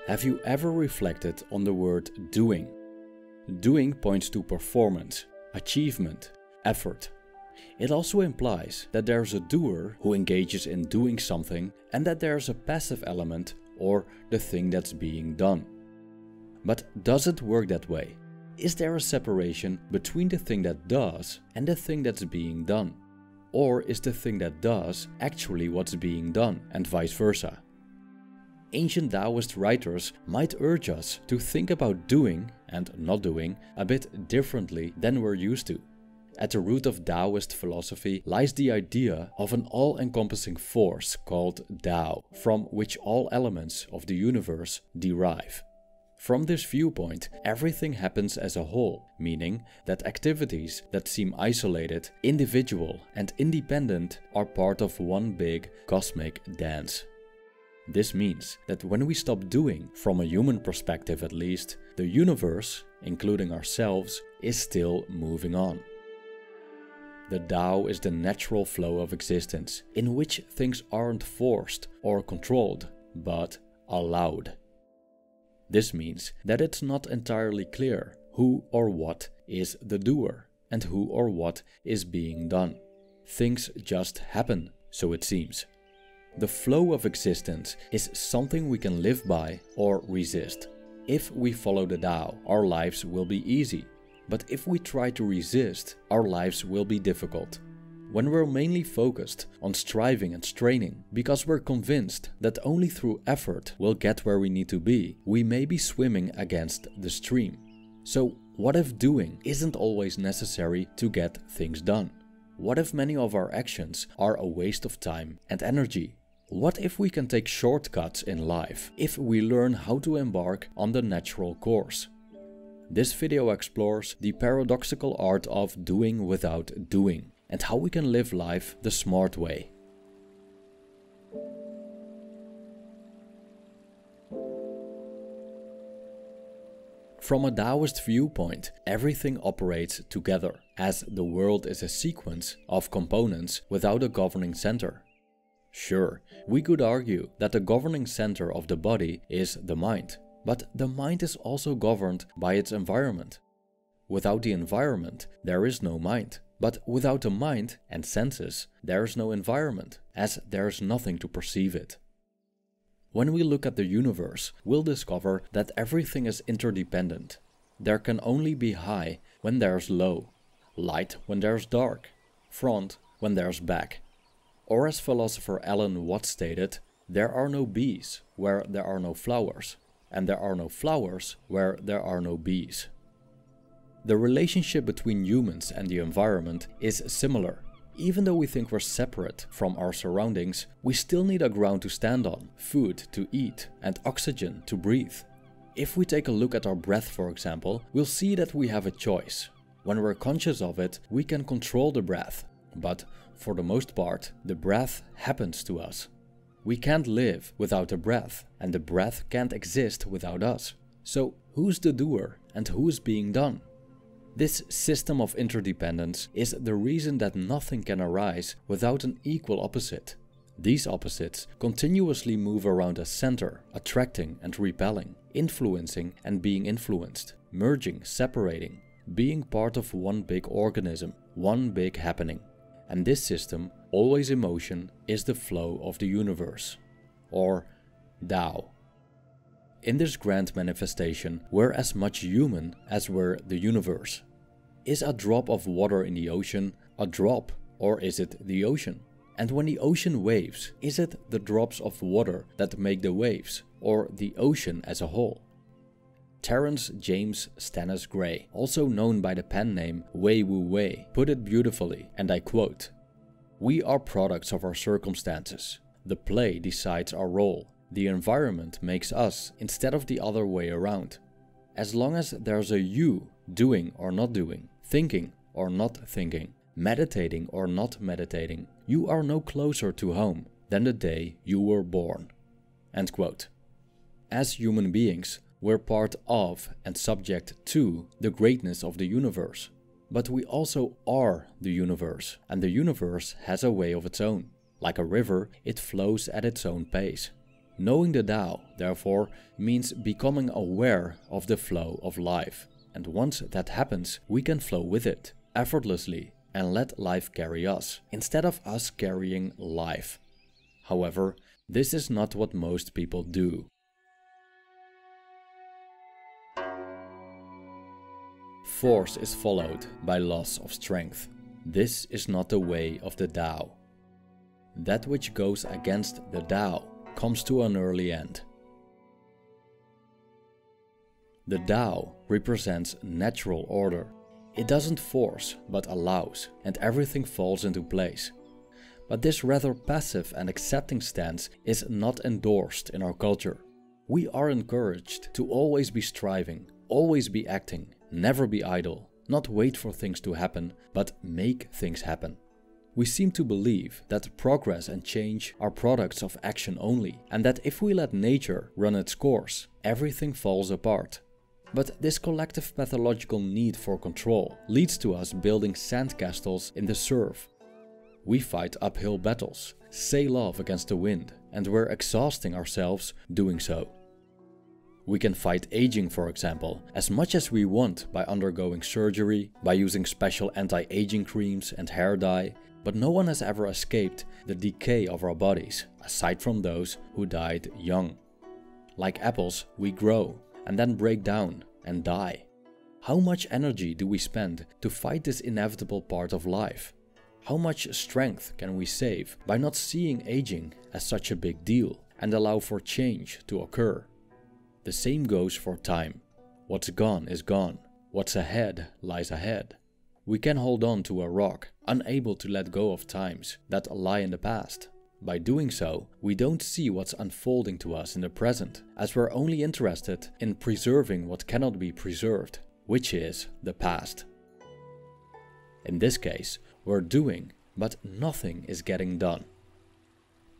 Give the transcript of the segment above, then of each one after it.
Have you ever reflected on the word doing? Doing points to performance, achievement, effort. It also implies that there's a doer who engages in doing something and that there's a passive element or the thing that's being done. But does it work that way? Is there a separation between the thing that does and the thing that's being done? Or is the thing that does actually what's being done and vice versa? Ancient Taoist writers might urge us to think about doing and not doing a bit differently than we're used to. At the root of Taoist philosophy lies the idea of an all-encompassing force called Tao, from which all elements of the universe derive. From this viewpoint, everything happens as a whole, meaning that activities that seem isolated, individual and independent are part of one big cosmic dance. This means that when we stop doing, from a human perspective at least, the universe, including ourselves, is still moving on. The Tao is the natural flow of existence, in which things aren't forced or controlled, but allowed. This means that it's not entirely clear who or what is the doer and who or what is being done. Things just happen, so it seems. The flow of existence is something we can live by or resist. If we follow the Tao, our lives will be easy. But if we try to resist, our lives will be difficult. When we're mainly focused on striving and straining because we're convinced that only through effort we'll get where we need to be, we may be swimming against the stream. So what if doing isn't always necessary to get things done? What if many of our actions are a waste of time and energy? What if we can take shortcuts in life if we learn how to embark on the natural course? This video explores the paradoxical art of doing without doing and how we can live life the smart way. From a Taoist viewpoint, everything operates together, as the world is a sequence of components without a governing center. Sure, we could argue that the governing center of the body is the mind, but the mind is also governed by its environment. Without the environment, there is no mind. But without the mind and senses, there is no environment, as there is nothing to perceive it. When we look at the universe, we'll discover that everything is interdependent. There can only be high when there's low, light when there's dark, front when there's back. Or as philosopher Alan Watts stated, there are no bees where there are no flowers, and there are no flowers where there are no bees. The relationship between humans and the environment is similar. Even though we think we're separate from our surroundings, we still need a ground to stand on, food to eat, and oxygen to breathe. If we take a look at our breath, for example, we'll see that we have a choice. When we're conscious of it, we can control the breath, but for the most part, the breath happens to us. We can't live without the breath, and the breath can't exist without us. So who's the doer and who is being done? This system of interdependence is the reason that nothing can arise without an equal opposite. These opposites continuously move around a center, attracting and repelling, influencing and being influenced, merging, separating, being part of one big organism, one big happening. And this system, always in motion, is the flow of the universe, or Tao. In this grand manifestation, we're as much human as we're the universe. Is a drop of water in the ocean a drop, or is it the ocean? And when the ocean waves, is it the drops of water that make the waves, or the ocean as a whole? Terence James Stannis Gray, also known by the pen name Wei Wu Wei, put it beautifully, and I quote, "We are products of our circumstances. The play decides our role. The environment makes us instead of the other way around. As long as there's a you, doing or not doing, thinking or not thinking, meditating or not meditating, you are no closer to home than the day you were born." End quote. As human beings, we're part of and subject to the greatness of the universe. But we also are the universe, and the universe has a way of its own. Like a river, it flows at its own pace. Knowing the Tao, therefore, means becoming aware of the flow of life. And once that happens, we can flow with it, effortlessly, and let life carry us, instead of us carrying life. However, this is not what most people do. Force is followed by loss of strength. This is not the way of the Tao. That which goes against the Tao comes to an early end. The Tao represents natural order. It doesn't force, but allows, and everything falls into place. But this rather passive and accepting stance is not endorsed in our culture. We are encouraged to always be striving, always be acting, never be idle, not wait for things to happen, but make things happen. We seem to believe that progress and change are products of action only, and that if we let nature run its course, everything falls apart. But this collective pathological need for control leads to us building sandcastles in the surf. We fight uphill battles, sail off against the wind, and we're exhausting ourselves doing so. We can fight aging, for example, as much as we want by undergoing surgery, by using special anti-aging creams and hair dye, but no one has ever escaped the decay of our bodies, aside from those who died young. Like apples, we grow, and then break down and die. How much energy do we spend to fight this inevitable part of life? How much strength can we save by not seeing aging as such a big deal and allow for change to occur? The same goes for time. What's gone is gone. What's ahead lies ahead. We can hold on to a rock, unable to let go of times that lie in the past. By doing so, we don't see what's unfolding to us in the present, as we're only interested in preserving what cannot be preserved, which is the past. In this case, we're doing, but nothing is getting done.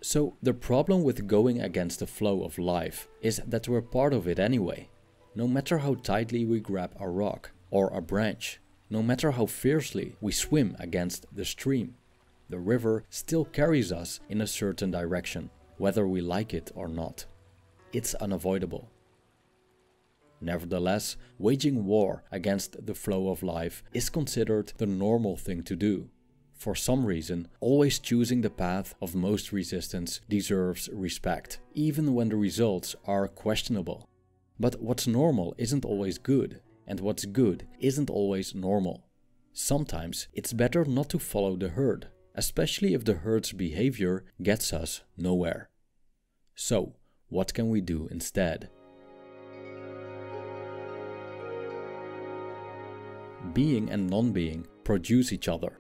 So the problem with going against the flow of life is that we're part of it anyway. No matter how tightly we grab a rock or a branch, no matter how fiercely we swim against the stream, the river still carries us in a certain direction, whether we like it or not. It's unavoidable. Nevertheless, waging war against the flow of life is considered the normal thing to do. For some reason, always choosing the path of most resistance deserves respect, even when the results are questionable. But what's normal isn't always good, and what's good isn't always normal. Sometimes it's better not to follow the herd, especially if the herd's behavior gets us nowhere. So, what can we do instead? Being and non-being produce each other.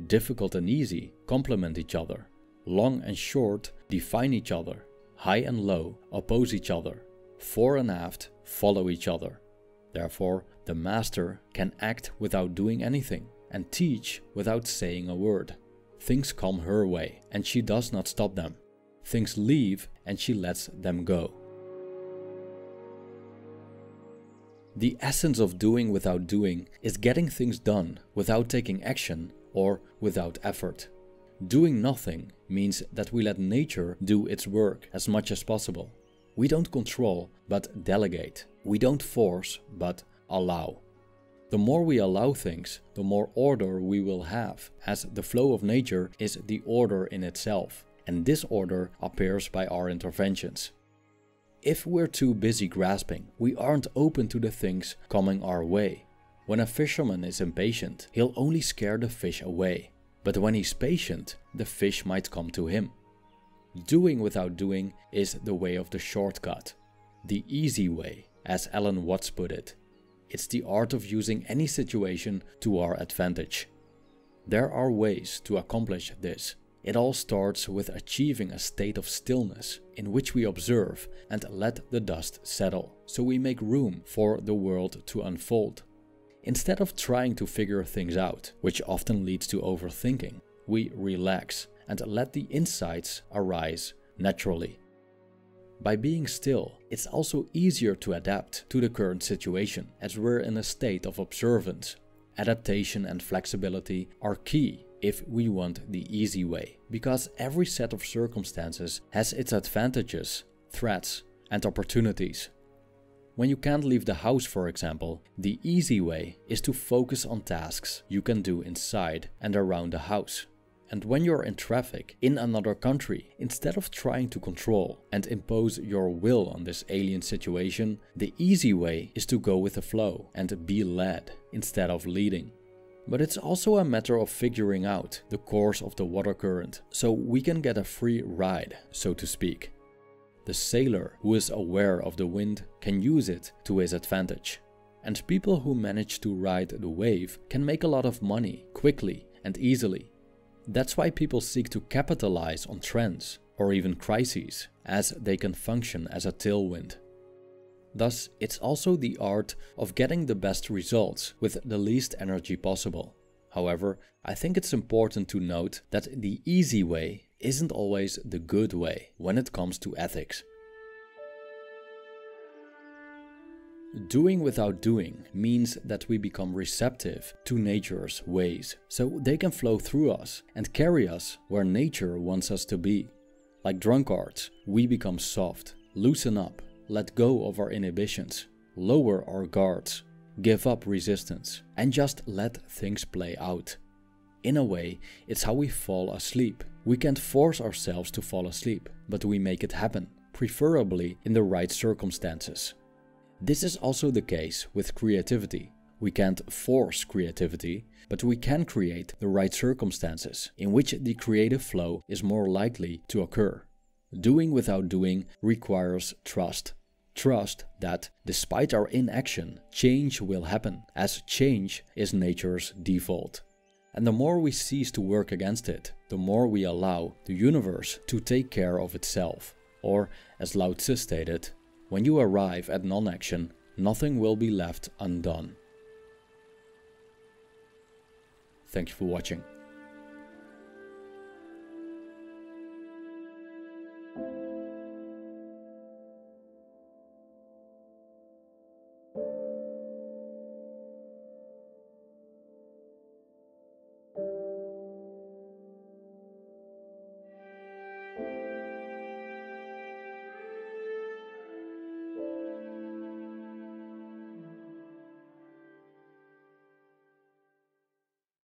Difficult and easy complement each other. Long and short define each other. High and low oppose each other. Fore and aft follow each other. Therefore, the master can act without doing anything and teach without saying a word. Things come her way and she does not stop them. Things leave and she lets them go. The essence of doing without doing is getting things done without taking action or without effort. Doing nothing means that we let nature do its work as much as possible. We don't control, but delegate. We don't force, but allow. The more we allow things, the more order we will have, as the flow of nature is the order in itself, and this order appears by our interventions. If we're too busy grasping, we aren't open to the things coming our way. When a fisherman is impatient, he'll only scare the fish away. But when he's patient, the fish might come to him. Doing without doing is the way of the shortcut. The easy way, as Alan Watts put it. It's the art of using any situation to our advantage. There are ways to accomplish this. It all starts with achieving a state of stillness in which we observe and let the dust settle, so we make room for the world to unfold. Instead of trying to figure things out, which often leads to overthinking, we relax and let the insights arise naturally. By being still, it's also easier to adapt to the current situation, as we're in a state of observance. Adaptation and flexibility are key if we want the easy way, because every set of circumstances has its advantages, threats, and opportunities. When you can't leave the house, for example, the easy way is to focus on tasks you can do inside and around the house. And when you're in traffic in another country, instead of trying to control and impose your will on this alien situation, the easy way is to go with the flow and be led instead of leading. But it's also a matter of figuring out the course of the water current so we can get a free ride, so to speak. The sailor who is aware of the wind can use it to his advantage. And people who manage to ride the wave can make a lot of money quickly and easily. That's why people seek to capitalize on trends or even crises, as they can function as a tailwind. Thus, it's also the art of getting the best results with the least energy possible. However, I think it's important to note that the easy way isn't always the good way when it comes to ethics. Doing without doing means that we become receptive to nature's ways, so they can flow through us and carry us where nature wants us to be. Like drunkards, we become soft, loosen up, let go of our inhibitions, lower our guards, give up resistance, and just let things play out. In a way, it's how we fall asleep. We can't force ourselves to fall asleep, but we make it happen, preferably in the right circumstances. This is also the case with creativity. We can't force creativity, but we can create the right circumstances in which the creative flow is more likely to occur. Doing without doing requires trust. Trust that, despite our inaction, change will happen, as change is nature's default. And the more we cease to work against it, the more we allow the universe to take care of itself. Or, as Lao Tzu stated, when you arrive at non-action, nothing will be left undone. Thank you for watching.